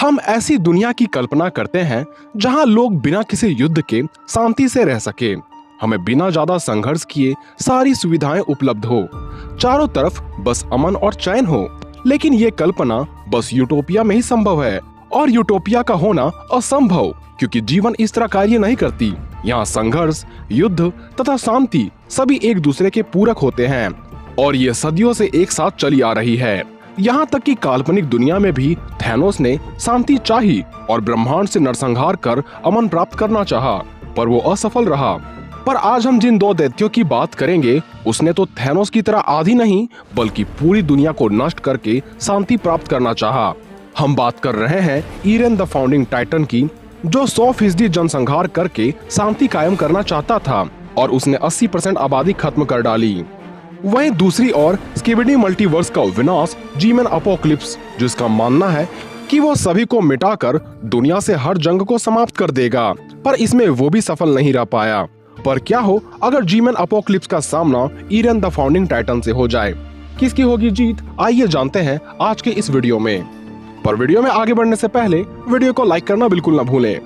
हम ऐसी दुनिया की कल्पना करते हैं जहां लोग बिना किसी युद्ध के शांति से रह सके। हमें बिना ज्यादा संघर्ष किए सारी सुविधाएं उपलब्ध हो, चारों तरफ बस अमन और चैन हो। लेकिन ये कल्पना बस यूटोपिया में ही संभव है, और यूटोपिया का होना असंभव, क्योंकि जीवन इस तरह कार्य नहीं करती। यहाँ संघर्ष, युद्ध तथा शांति सभी एक दूसरे के पूरक होते हैं, और ये सदियों से एक साथ चली आ रही है। यहाँ तक कि काल्पनिक दुनिया में भी थैनोस ने शांति चाही और ब्रह्मांड से नरसंहार कर अमन प्राप्त करना चाहा, पर वो असफल रहा। पर आज हम जिन दो दैत्यों की बात करेंगे, उसने तो थैनोस की तरह आधी नहीं बल्कि पूरी दुनिया को नष्ट करके शांति प्राप्त करना चाहा। हम बात कर रहे हैं ईरेन द फाउंडिंग टाइटन की, जो 100% जनसंहार करके शांति कायम करना चाहता था, और उसने 80% आबादी खत्म कर डाली। वहीं दूसरी ओर स्किबिडी मल्टीवर्स का विनाश जी-मैन अपोकलिप्स, जिसका मानना है कि वो सभी को मिटाकर दुनिया से हर जंग को समाप्त कर देगा, पर इसमें वो भी सफल नहीं रह पाया। पर क्या हो अगर जी-मैन अपोकलिप्स का सामना ईरेन द फाउंडिंग टाइटन से हो जाए? किसकी होगी जीत, आइए जानते हैं आज के इस वीडियो में। पर वीडियो में आगे बढ़ने से पहले वीडियो को लाइक करना बिल्कुल न भूलें।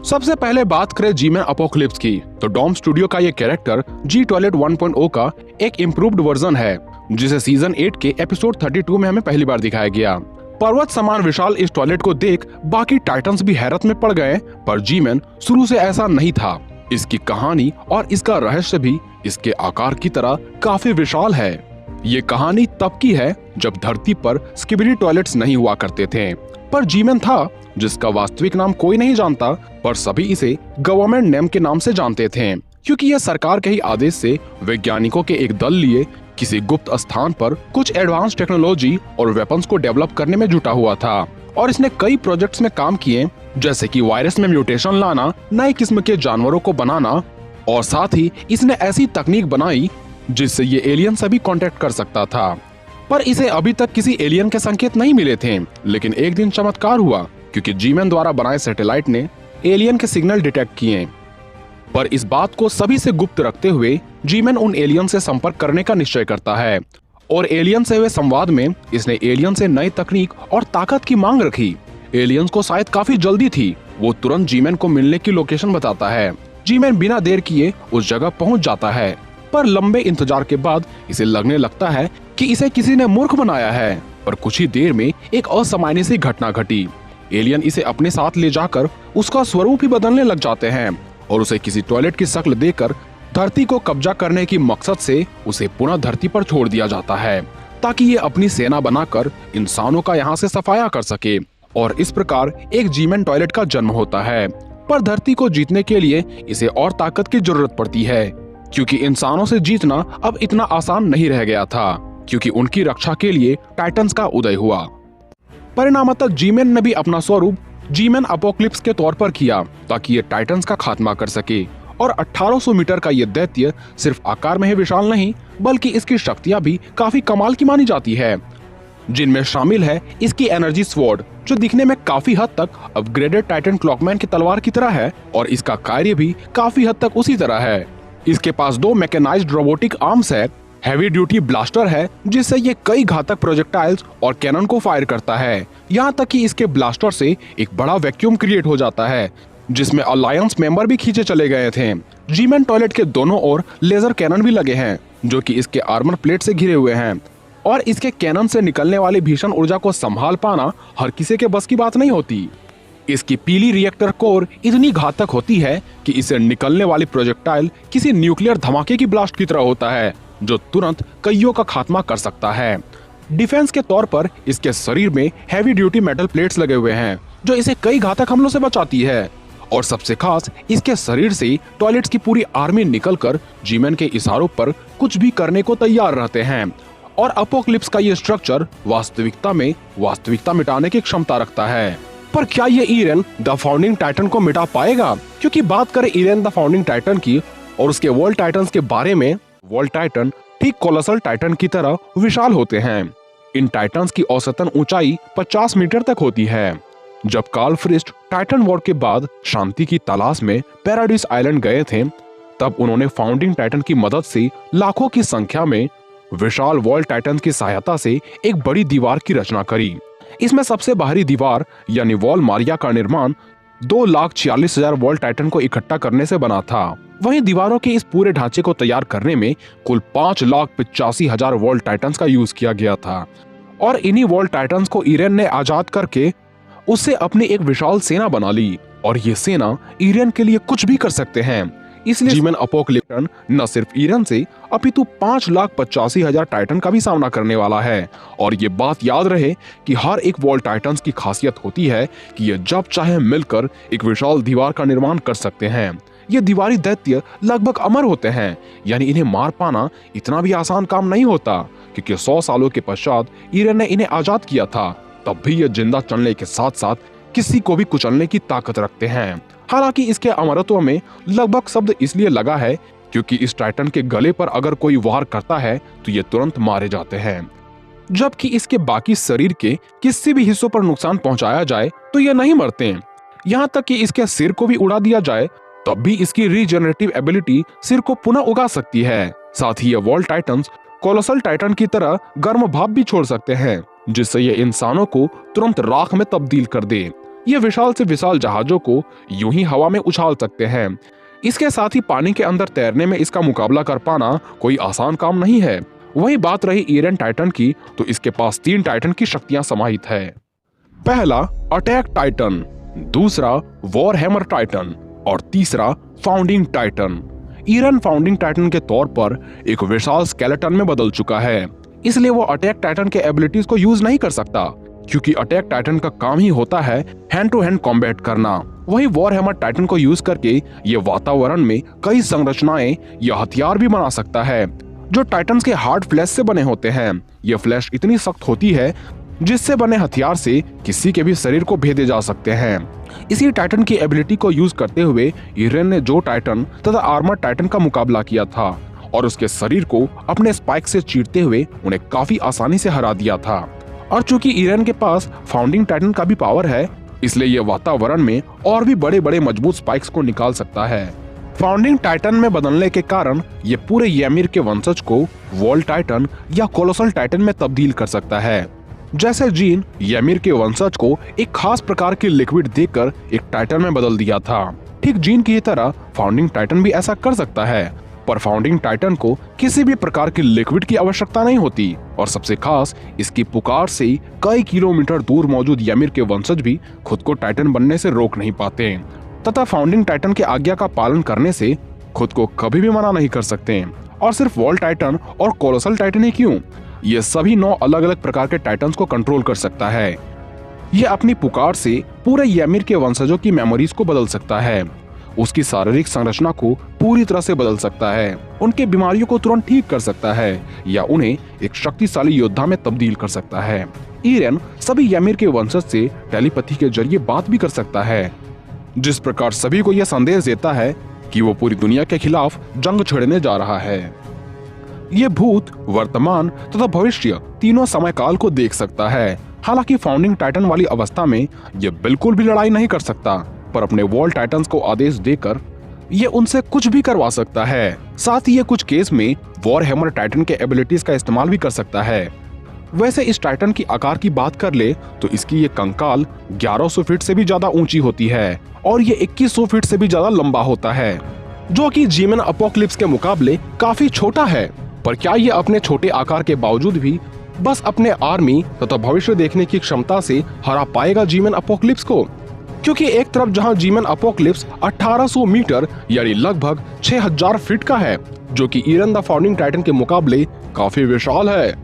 सबसे पहले बात करें जी-मैन अपोकलिप्स की, तो डॉम स्टूडियो का ये कैरेक्टर जी टॉयलेट 1.0 का एक इम्प्रूव्ड वर्जन है, जिसे सीजन 8 के एपिसोड 32 में हमें पहली बार दिखाया गया। पर्वत समान विशाल इस टॉयलेट को देख बाकी टाइटन्स भी हैरत में पड़ गए, पर जी-मैन शुरू से ऐसा नहीं था। इसकी कहानी और इसका रहस्य भी इसके आकार की तरह काफी विशाल है। ये कहानी तब की है जब धरती पर स्किबिडी टॉयलेट्स नहीं हुआ करते थे, पर जी-मैन था जिसका वास्तविक नाम कोई नहीं जानता, पर सभी इसे गवर्नमेंट नेम के नाम से जानते थे, क्योंकि यह सरकार के ही आदेश से वैज्ञानिकों के एक दल लिए किसी गुप्त स्थान पर कुछ एडवांस टेक्नोलॉजी और वेपन्स को डेवलप करने में जुटा हुआ था। और इसने कई प्रोजेक्ट्स में काम किए, जैसे कि वायरस में म्यूटेशन लाना, नए किस्म के जानवरों को बनाना, और साथ ही इसने ऐसी तकनीक बनाई जिससे ये एलियन से भी कांटेक्ट कर सकता था। पर इसे अभी तक किसी एलियन के संकेत नहीं मिले थे, लेकिन एक दिन चमत्कार हुआ, क्योंकि जी-मैन द्वारा बनाए सैटेलाइट ने एलियन के सिग्नल डिटेक्ट किए। पर इस बात को सभी से गुप्त रखते हुए जी-मैन उन एलियन से संपर्क करने का निश्चय करता है, और एलियन से हुए संवाद में इसने एलियन से नई तकनीक और ताकत की मांग रखी। एलियंस को शायद काफी जल्दी थी, वो तुरंत जी-मैन को मिलने की लोकेशन बताता है। जी-मैन बिना देर किए उस जगह पहुंच जाता है, पर लंबे इंतजार के बाद इसे लगने लगता है कि इसे किसी ने मूर्ख बनाया है। पर कुछ ही देर में एक असामान्य सी घटना घटी। एलियन इसे अपने साथ ले जाकर उसका स्वरूप ही बदलने लग जाते हैं, और उसे किसी टॉयलेट की शक्ल देकर धरती को कब्जा करने की मकसद से उसे पुनः धरती पर छोड़ दिया जाता है, ताकि ये अपनी सेना बनाकर इंसानों का यहाँ से सफाया कर सके। और इस प्रकार एक जी-मैन टॉयलेट का जन्म होता है। पर धरती को जीतने के लिए इसे और ताकत की जरूरत पड़ती है, क्योंकि इंसानों से जीतना अब इतना आसान नहीं रह गया था, क्योंकि उनकी रक्षा के लिए टाइटन्स का उदय हुआ। परिणामतः जी-मैन ने भी अपना स्वरूप जी-मैन अपोकलिप्स के तौर पर किया, ताकि ये टाइटन्स का खात्मा कर सके। और 1800 मीटर का ये दैत्य सिर्फ आकार में ही विशाल नहीं, बल्कि इसकी शक्तियां भी काफी कमाल की मानी जाती है, जिनमें शामिल है इसकी एनर्जी स्वॉर्ड, जो दिखने में काफी हद तक अपग्रेडेड टाइटन क्लॉकमैन की तलवार की तरह है, और इसका कार्य भी काफी हद तक उसी तरह है। इसके पास 2 मैकेनाइज्ड रोबोटिक आर्म्स है, हैवी ड्यूटी ब्लास्टर है, जिससे ये कई घातक प्रोजेक्टाइल्स और कैनन को फायर करता है। यहाँ तक कि इसके ब्लास्टर से एक बड़ा वैक्यूम क्रिएट हो जाता है, जिसमें अलायंस मेंबर भी खींचे चले गए थे। जी-मैन टॉयलेट के दोनों ओर लेजर कैनन भी लगे हैं, जो कि इसके आर्मर प्लेट से घिरे हुए हैं, और इसके कैनन से निकलने वाली भीषण ऊर्जा को संभाल पाना हर किसी के बस की बात नहीं होती। इसकी पीली रिएक्टर कोर इतनी घातक होती है कि इसे निकलने वाली प्रोजेक्टाइल किसी न्यूक्लियर धमाके की ब्लास्ट की तरह होता है, जो तुरंत कईयों का खात्मा कर सकता है। डिफेंस के तौर पर इसके शरीर में हैवी ड्यूटी मेटल प्लेट्स लगे हुए हैं, जो इसे कई घातक हमलों से बचाती है। और सबसे खास, इसके शरीर से टॉयलेट्स की पूरी आर्मी निकलकर जी-मैन के इशारों पर कुछ भी करने को तैयार रहते हैं। और अपोकलिप्स का ये स्ट्रक्चर वास्तविकता मिटाने की क्षमता रखता है। पर क्या ये ईरेन द फाउंडिंग टाइटन को मिटा पाएगा? क्योंकि बात करें ईरेन द फाउंडिंग टाइटन की और उसके वर्ल्ड टाइटन्स के बारे में, वर्ल्ड टाइटन ठीक कोलोसल टाइटन की तरह विशाल होते हैं। इन टाइटन्स की औसतन ऊंचाई 50 मीटर तक होती है। जब कार्ल फ्रिस्ट टाइटन वॉर के बाद शांति की तलाश में पैराडाइस आइलैंड गए थे, तब उन्होंने फाउंडिंग टाइटन की मदद से लाखों की संख्या में विशाल वॉल टाइटन की सहायता से एक बड़ी दीवार की रचना करी। इसमें सबसे बाहरी दीवार यानी वॉल मारिया का निर्माण 2,46,000 वॉल टाइटन को इकट्ठा करने से बना था। वहीं दीवारों के इस पूरे ढांचे को तैयार करने में कुल 5,85,000 वॉल टाइटन्स का यूज किया गया था और इन्हीं वॉल टाइटन्स को ईरेन ने आजाद करके उससे अपनी एक विशाल सेना बना ली और ये सेना ईरेन के लिए कुछ भी कर सकते हैं। इसलिए जी-मैन अपोकलिप्टन न सिर्फ ईरेन से अपितु 5,85,000 टाइटन का भी सामना करने वाला है। और ये बात याद रहे कि हर एक वॉल टाइटन्स की खासियत होती है कि ये जब चाहे मिलकर एक विशाल दीवार का निर्माण कर सकते हैं। ये दीवारी दैत्य लगभग अमर होते हैं, यानी इन्हें मार पाना इतना भी आसान काम नहीं होता, क्योंकि 100 सालों के पश्चात ईरेन ने इन्हें आजाद किया था। तब भी ये जिंदा चलने के साथ साथ किसी को भी कुचलने की ताकत रखते हैं। हालांकि इसके अमरत्व में लगभग शब्द इसलिए लगा है क्योंकि इस टाइटन के गले पर अगर कोई वार करता है तो ये तुरंत मारे जाते हैं, जबकि इसके बाकी शरीर के किसी भी हिस्सों पर नुकसान पहुंचाया जाए तो ये नहीं मरते। यहाँ तक कि इसके सिर को भी उड़ा दिया जाए तब भी इसकी रीजनरेटिव एबिलिटी सिर को पुनः उगा सकती है। साथ ही ये वॉल टाइटन्स कोलोसल टाइटन की तरह गर्म भाप भी छोड़ सकते हैं, जिससे ये इंसानों को तुरंत राख में तब्दील कर दे। ये विशाल से विशाल जहाजों को यूं ही हवा में उछाल सकते हैं। इसके साथ ही पानी के अंदर तैरने में इसका मुकाबला कर पाना कोई आसान काम नहीं है। वही बात रही ईरेन टाइटन की, तो इसके पास 3 टाइटन की शक्तियां समाहित है। पहला अटैक टाइटन, दूसरा वॉर हैमर टाइटन और तीसरा फाउंडिंग टाइटन। ईरेन फाउंडिंग टाइटन के तौर पर एक विशाल स्केलेटन में बदल चुका है, इसलिए वो अटैक टाइटन के एबिलिटीज को यूज नहीं कर सकता, क्योंकि अटैक टाइटन का काम ही होता है हैंड टू हैंड कॉम्बैट करना। वही वॉर हैमर टाइटन को यूज करके ये वातावरण में कई संरचनाएं या हथियार भी बना सकता है, जो टाइटन्स के हार्ड फ्लैश से बने होते हैं। ये फ्लैश इतनी सख्त होती है जिससे बने हथियार से किसी के भी शरीर को भेदे जा सकते हैं। इसी टाइटन की एबिलिटी को यूज करते हुए ईरेन ने जो टाइटन तथा आर्मर टाइटन का मुकाबला किया था और उसके शरीर को अपने स्पाइक से चीरते हुए उन्हें काफी आसानी से हरा दिया था। और चूंकि ईरेन के पास फाउंडिंग टाइटन का भी पावर है, इसलिए यह वातावरण में और भी बड़े बड़े मजबूत स्पाइक्स को निकाल सकता है। फाउंडिंग टाइटन में बदलने के कारण ये पूरे ymir के वंशज को वॉल टाइटन या कोलोसल टाइटन में तब्दील कर सकता है। जैसे जीन ymir के वंशज को एक खास प्रकार की लिक्विड देकर एक टाइटन में बदल दिया था, ठीक जीन की तरह फाउंडिंग टाइटन भी ऐसा कर सकता है। पर फाउंडिंग टाइटन को किसी भी प्रकार की लिक्विड की आवश्यकता नहीं होती और सबसे खास इसकी पुकार से कई किलोमीटर दूर मौजूद ymir के वंशज भी खुद को टाइटन बनने से रोक नहीं पाते तथा फाउंडिंग टाइटन के आज्ञा का पालन करने से खुद को कभी भी मना नहीं कर सकते। और सिर्फ वॉल टाइटन और कोलोसल टाइटन ही क्यों, ये सभी 9 अलग अलग प्रकार के टाइटन्स को कंट्रोल कर सकता है। ये अपनी पुकार से पूरे ymir के वंशजों की मेमोरीज को बदल सकता है, उसकी शारीरिक संरचना को पूरी तरह से बदल सकता है, उनके बीमारियों को तुरंत ठीक कर सकता है या उन्हें एक शक्तिशाली योद्धा में तब्दील कर सकता है। ईरेन सभी ymir के वंशज से टेलीपैथी के जरिए बात भी कर सकता है, जिस प्रकार सभी को यह संदेश देता है कि वो पूरी दुनिया के खिलाफ जंग छेड़ने जा रहा है। ये भूत, वर्तमान तथा भविष्य तीनों समय काल को देख सकता है। हालांकि फाउंडिंग टाइटन वाली अवस्था में ये बिल्कुल भी लड़ाई नहीं कर सकता, पर अपने वॉल टाइटन्स को आदेश देकर ये उनसे कुछ भी करवा सकता है। साथ ही ये कुछ केस में वॉर हैमर टाइटन के एबिलिटीज का इस्तेमाल भी कर सकता है। वैसे इस टाइटन की आकार की बात कर ले तो इसकी ये कंकाल 1100 फीट से भी ज्यादा ऊंची होती है और ये 2100 फीट से भी ज्यादा लंबा होता है, जो कि जी-मैन अपोकलिप्स के मुकाबले काफी छोटा है। पर क्या ये अपने छोटे आकार के बावजूद भी बस अपने आर्मी तथा भविष्य देखने की क्षमता से हरा पाएगा जी-मैन अपोकलिप्स को? क्योंकि एक तरफ जहां जी-मैन अपोकलिप्स 1800 मीटर यानी लगभग 6000 फीट का है, जो कि ईरेन द फाउंडिंग टाइटन के मुकाबले काफी विशाल है।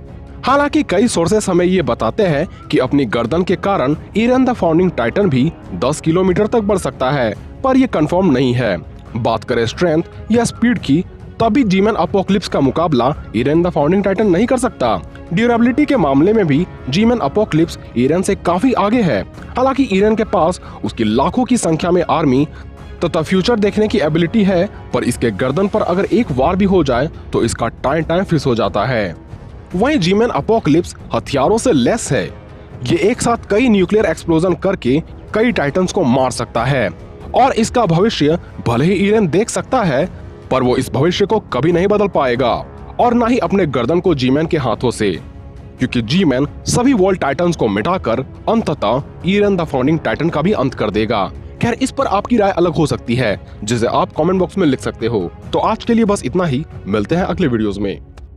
हालांकि कई सोर्सेस हमें ये बताते हैं कि अपनी गर्दन के कारण ईरेन द फाउंडिंग टाइटन भी 10 किलोमीटर तक बढ़ सकता है, पर यह कंफर्म नहीं है। बात करें स्ट्रेंथ या स्पीड की, तभी जी-मैन अपोकलिप्स का मुकाबला ईरेन द फाउंडिंग टाइटन नहीं कर सकता। ड्यूरेबिलिटी के मामले में भी जी-मैन अपोकलिप्स ईरेन से काफी आगे है। हालांकि ईरेन के पास उसकी लाखों की संख्या में आर्मी तथा फ्यूचर देखने की एबिलिटी है, पर इसके गर्दन पर अगर एक वार भी हो जाए तो इसका टाइम फिस हो जाता है। वहीं जी-मैन अपोकलिप्स हथियारों से लेस है। ये एक साथ कई न्यूक्लियर एक्सप्लोजन करके कई टाइटन्स को मार सकता है और इसका भविष्य भले ही ईरेन देख सकता है, पर वो इस भविष्य को कभी नहीं बदल पाएगा और ना ही अपने गर्दन को जी-मैन के हाथों से। क्योंकि जी मैन सभी वर्ल्ड टाइटन्स को मिटाकर अंततः ईरन द फाउंडिंग टाइटन का भी अंत कर देगा। खैर, इस पर आपकी राय अलग हो सकती है, जिसे आप कमेंट बॉक्स में लिख सकते हो। तो आज के लिए बस इतना ही, मिलते हैं अगले वीडियोस में।